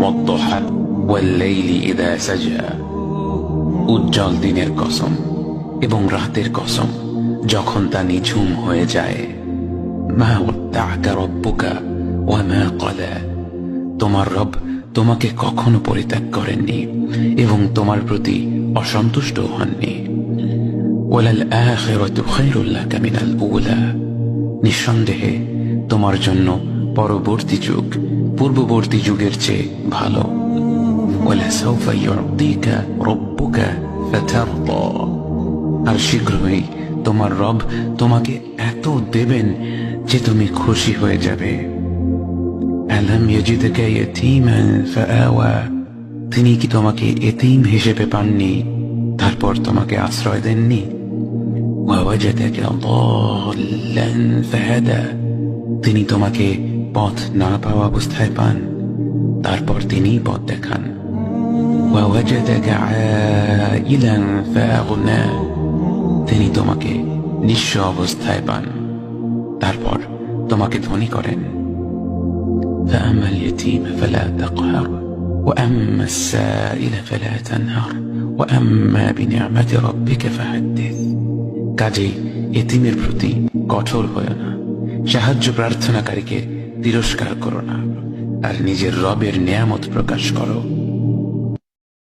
ওয়াদ-দুহা ওয়াল-লাইলি ইযা সাজা। উজ্জ্বল দিনের কসম এবং রাতের কসম যখন তা নিঝুম হয়ে যায়। মা ওয়াদ্দা'আকা রাব্বুকা ওয়া মা ক্বালা। তোমার রব তোমাকে কখনো পরিত্যাগ করেননি এবং তোমার প্রতি অসন্তুষ্ট হননি। ওয়ালাল আখিরাতু খায়রুল লাকা মিনাল উলা। নিঃসন্দেহে তোমার জন্য পরবর্তী যুগ পূর্ববর্তী যুগের চেয়ে ভালো। ওয়ালাসাউফা ইউ'তিকা রাব্বুকা ফাতারদা। আর শীঘ্রই তোমার রব তোমাকে এত দেবেন যে তুমি খুশি হয়ে যাবে। আলাম ইয়াজিদকা ইয়াতীমান ফাআওয়া। তিনি কি তোমাকে এতিম হিসেবে পাননি তারপর তোমাকে আশ্রয় দেননি? ওয়াওয়াজাদাকা দাল্লান ফাহাদা। তিনি তোমাকে পথ না পাওয়া অবস্থায় পান তারপর তিনি পথ দেখান। ওয়াওয়াজাদাকা আইলান ফাআগনা। তিনি তোমাকে নিঃস্ব অবস্থায় পান তারপর তোমাকে ধনী করেন। فأما اليتيم فلا تقهر وأما السائل فلا تنهر وأما بنعمة ربك فحدث। কাজেই এতিমের প্রতি কঠোর হয়ো না, সাহায্য প্রার্থনাকারীকে তিরস্কার করো না, আর নিজের রবের নিয়ামত প্রকাশ করো।